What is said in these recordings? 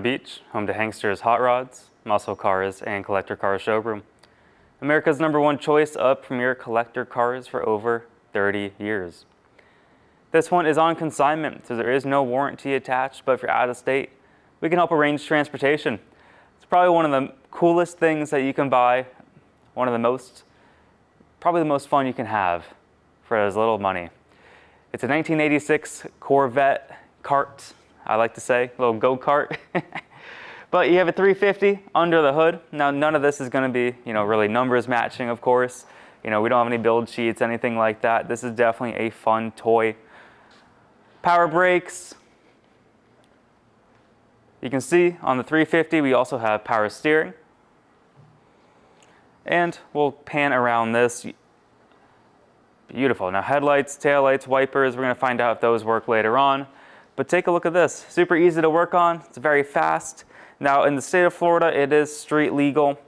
Beach, home to Hanksters hot rods, muscle cars, and collector car showroom. America's #1 choice of premier collector cars for over 30 years. This one is on consignment, so there is no warranty attached, but if you're out of state, we can help arrange transportation. It's probably one of the coolest things that you can buy, probably the most fun you can have for as little money. It's a 1986 Corvette Kart, I like to say, a little go-kart. But you have a 350 under the hood. Now, none of this is going to be, really numbers matching, of course. We don't have any build sheets, anything like that. This is definitely a fun toy. Power brakes. You can see on the 350, we also have power steering. And we'll pan around this. Beautiful. Now, headlights, taillights, wipers, we're going to find out if those work later on. But take a look at this. Super easy to work on. It's very fast. Now, in the state of Florida, it is street legal.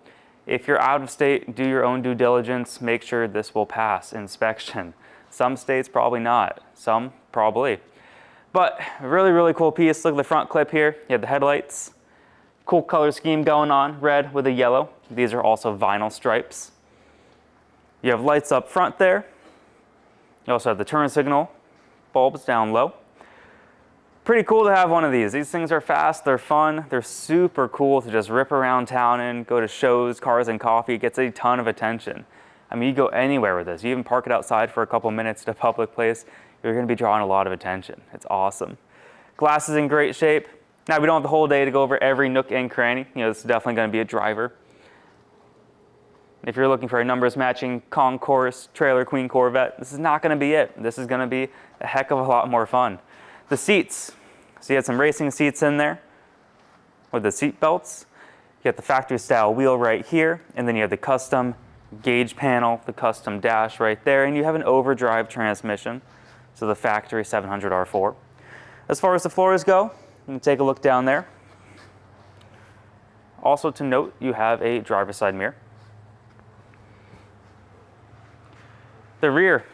If you're out of state, do your own due diligence. Make sure this will pass inspection. Some states probably not. Some probably. But a really, really cool piece. Look at the front clip here. You have the headlights. Cool color scheme going on. Red with a yellow. These are also vinyl stripes. You have lights up front there. You also have the turn signal bulbs down low. Pretty cool to have one of these. These things are fast, they're fun, they're super cool to just rip around town in, go to shows, cars and coffee. It gets a ton of attention. I mean, you go anywhere with this. You even park it outside for a couple minutes at a public place, you're going to be drawing a lot of attention. It's awesome. Glass is in great shape. Now, we don't have the whole day to go over every nook and cranny. This is definitely going to be a driver. If you're looking for a numbers matching concourse trailer queen Corvette, this is not going to be it. This is going to be a heck of a lot more fun. The seats, so you had some racing seats in there with the seat belts. You got the factory style wheel right here, and then you have the custom gauge panel, the custom dash right there, and you have an overdrive transmission, so the factory 700 R4. As far as the floors go, you can take a look down there. Also to note, you have a driver's side mirror. The rear.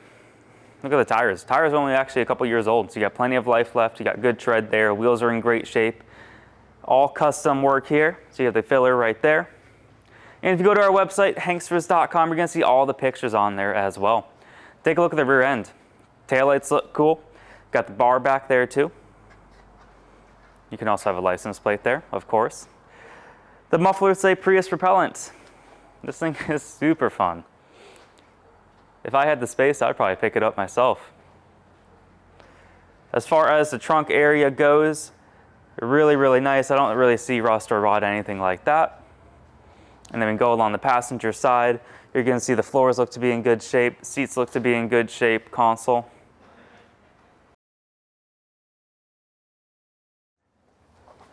Look at the tires. Tires are only actually a couple years old, so you got plenty of life left. You got good tread there. Wheels are in great shape. All custom work here. So you have the filler right there. And if you go to our website, hanksters.com, you're going to see all the pictures on there as well. Take a look at the rear end. Taillights look cool. Got the bar back there too. You can also have a license plate there, of course. The mufflers say Prius propellant. This thing is super fun. If I had the space, I'd probably pick it up myself. As far as the trunk area goes, really, really nice. I don't really see rust or rot, anything like that. And then we go along the passenger side. You're going to see the floors look to be in good shape. Seats look to be in good shape. Console.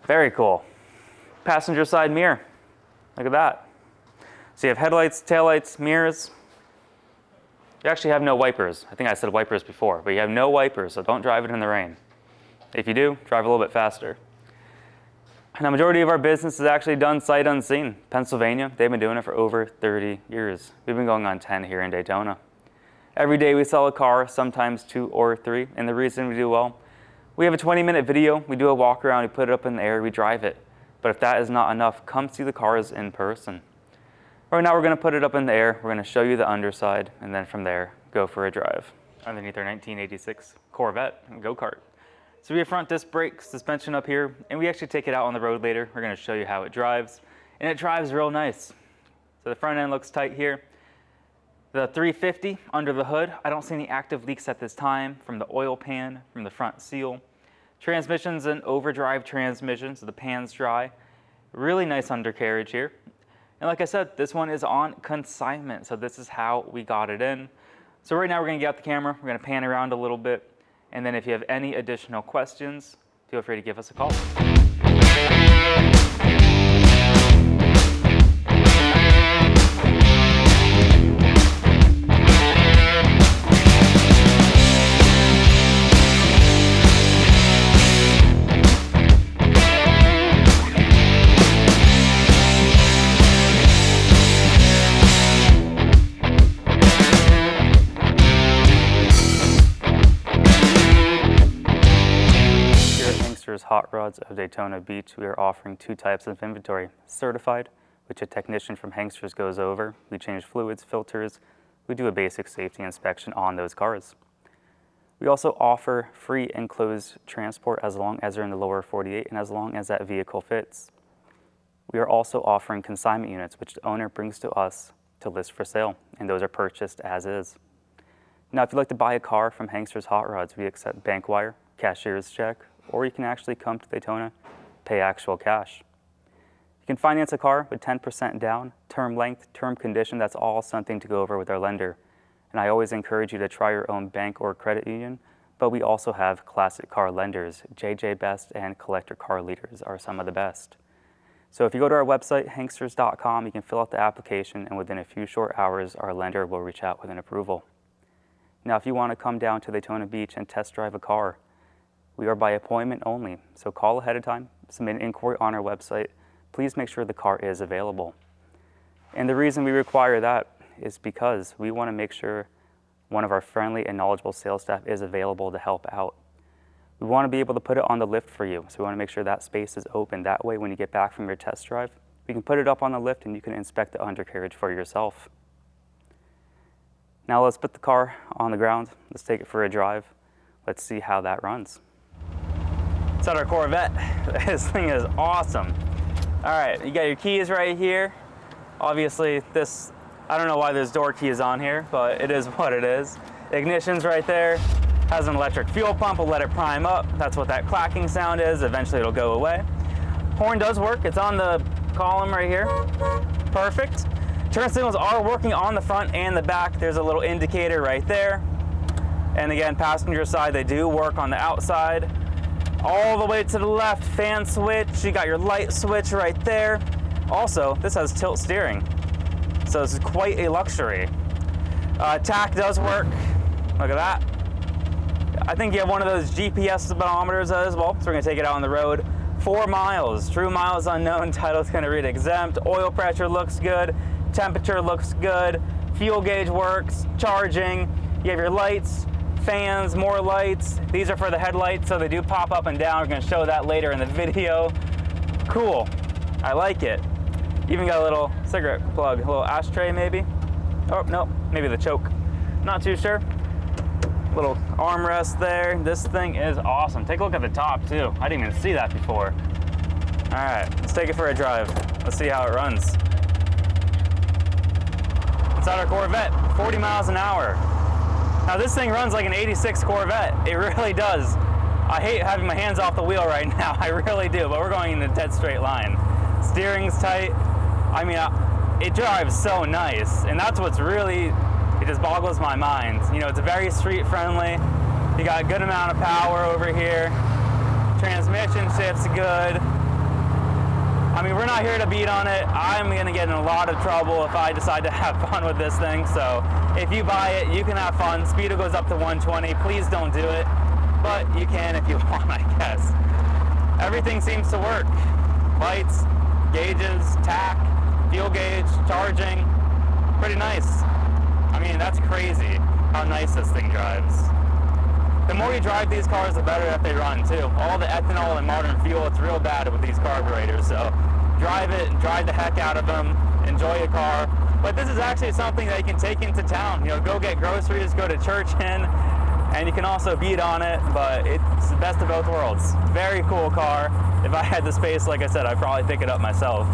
Very cool. Passenger side mirror. Look at that. So you have headlights, taillights, mirrors. You actually have no wipers. I think I said wipers before, but you have no wipers, so don't drive it in the rain. If you do, drive a little bit faster. And the majority of our business is actually done sight unseen. Pennsylvania, they've been doing it for over 30 years. We've been going on 10 here in Daytona. Every day we sell a car, sometimes 2 or 3, and the reason we do well, we have a 20-minute video, we do a walk around, we put it up in the air, we drive it. But if that is not enough, come see the cars in person. Right now we're going to put it up in the air, we're going to show you the underside, and then from there, go for a drive. Underneath our 1986 Corvette go-kart. So we have front disc brakes, suspension up here, and we actually take it out on the road later. We're going to show you how it drives, and it drives real nice. So the front end looks tight here. The 350 under the hood, I don't see any active leaks at this time from the oil pan, from the front seal. Transmission's an overdrive transmission, so the pan's dry. Really nice undercarriage here. And like I said, this one is on consignment, so this is how we got it in. So right now we're going to get out the camera, we're going to pan around a little bit, and then if you have any additional questions, feel free to give us a call. Hot Rods of Daytona Beach, we are offering 2 types of inventory: certified, which a technician from Hanksters goes over. We change fluids, filters, we do a basic safety inspection on those cars. We also offer free enclosed transport as long as they're in the lower 48 and as long as that vehicle fits. We are also offering consignment units, which the owner brings to us to list for sale, and those are purchased as is. Now, if you'd like to buy a car from Hanksters Hot Rods, we accept bank wire, cashier's check, or you can actually come to Daytona, pay actual cash. You can finance a car with 10% down, term length, term condition. That's all something to go over with our lender. And I always encourage you to try your own bank or credit union, but we also have classic car lenders. JJ Best and Collector Car Leaders are some of the best. So if you go to our website, hanksters.com, you can fill out the application, and within a few short hours, our lender will reach out with an approval. Now, if you want to come down to Daytona Beach and test drive a car, we are by appointment only. So call ahead of time, submit an inquiry on our website. Please make sure the car is available. And the reason we require that is because we want to make sure one of our friendly and knowledgeable sales staff is available to help out. We want to be able to put it on the lift for you, so we want to make sure that space is open. That way, when you get back from your test drive, we can put it up on the lift and you can inspect the undercarriage for yourself. Now let's put the car on the ground. Let's take it for a drive. Let's see how that runs. It's our Corvette. This thing is awesome. All right, you got your keys right here. Obviously, this, I don't know why there's door keys on here, but it is what it is. Ignition's right there. Has an electric fuel pump, will let it prime up. That's what that clacking sound is. Eventually it'll go away. Horn does work. It's on the column right here. Perfect. Turn signals are working on the front and the back. There's a little indicator right there. And again, passenger side, they do work on the outside. All the way to the left, fan switch. You got your light switch right there. Also, this has tilt steering. So this is quite a luxury. Tach does work. Look at that. I think you have one of those GPS speedometers as well, so we're gonna take it out on the road. 4 miles, true miles unknown, title's gonna read exempt. Oil pressure looks good, temperature looks good, fuel gauge works, charging. You have your lights, fans, more lights. These are for the headlights, so they do pop up and down. We're gonna show that later in the video. Cool, I like it. Even got a little cigarette plug, a little ashtray maybe. Oh, no, maybe the choke. Not too sure. Little armrest there. This thing is awesome. Take a look at the top too. I didn't even see that before. All right, let's take it for a drive. Let's see how it runs. Inside our Corvette, 40 miles an hour. Now this thing runs like an 86 Corvette. It really does. I hate having my hands off the wheel right now. I really do, but we're going in a dead straight line. Steering's tight. I mean, it drives so nice, and that's what's really, it just boggles my mind. You know, it's very street friendly. You got a good amount of power over here. Transmission shift's good. I mean, we're not here to beat on it. I'm gonna get in a lot of trouble if I decide to have fun with this thing. So if you buy it, you can have fun. Speed goes up to 120. Please don't do it, but you can if you want, I guess. Everything seems to work. Lights, gauges, tach, fuel gauge, charging, pretty nice. I mean, that's crazy how nice this thing drives. The more you drive these cars, the better that they run too. All the ethanol and modern fuel, it's real bad with these carburetors. So drive it, drive the heck out of them, enjoy your car. But this is actually something that you can take into town. You know, go get groceries, go to church in, and you can also beat on it, but it's the best of both worlds. Very cool car. If I had the space, like I said, I'd probably pick it up myself.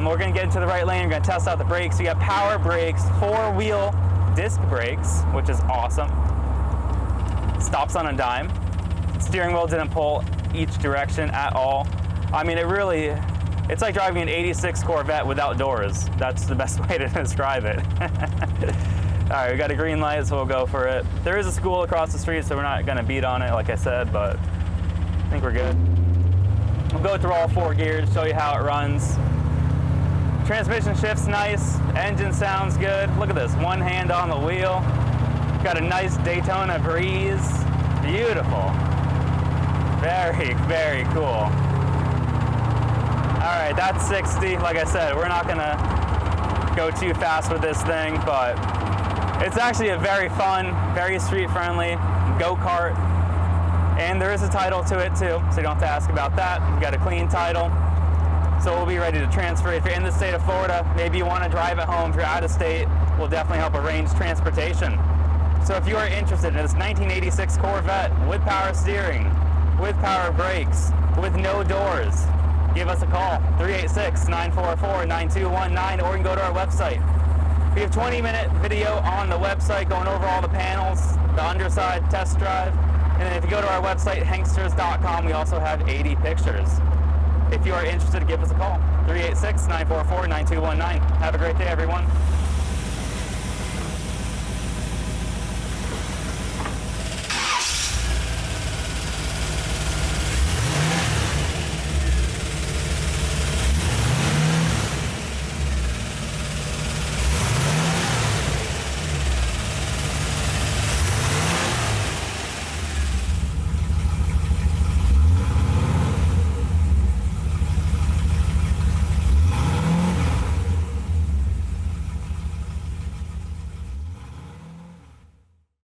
We're gonna get into the right lane, we're gonna test out the brakes. You got power brakes, 4-wheel disc brakes, which is awesome. Stops on a dime. Steering wheel didn't pull each direction at all. I mean, it's like driving an 86 Corvette without doors. That's the best way to describe it. All right, we got a green light, so we'll go for it. There is a school across the street, so we're not gonna beat on it, like I said, but I think we're good. We'll go through all 4 gears, show you how it runs. Transmission shift's nice, engine sounds good. Look at this, one hand on the wheel. Got a nice Daytona breeze. Beautiful. Very, very cool. All right, that's 60. Like I said, we're not gonna go too fast with this thing, but it's actually a very fun, very street friendly go-kart. And there is a title to it too, so you don't have to ask about that. You got a clean title. So we'll be ready to transfer. If you're in the state of Florida, maybe you want to drive it home. If you're out of state, we'll definitely help arrange transportation. So if you are interested in this 1986 Corvette with power steering, with power brakes, with no doors, give us a call, 386-944-9219, or you can go to our website. We have a 20-minute video on the website going over all the panels, the underside test drive. And then if you go to our website, Hanksters.com, we also have 80 pictures. If you are interested, give us a call, 386-944-9219. Have a great day, everyone.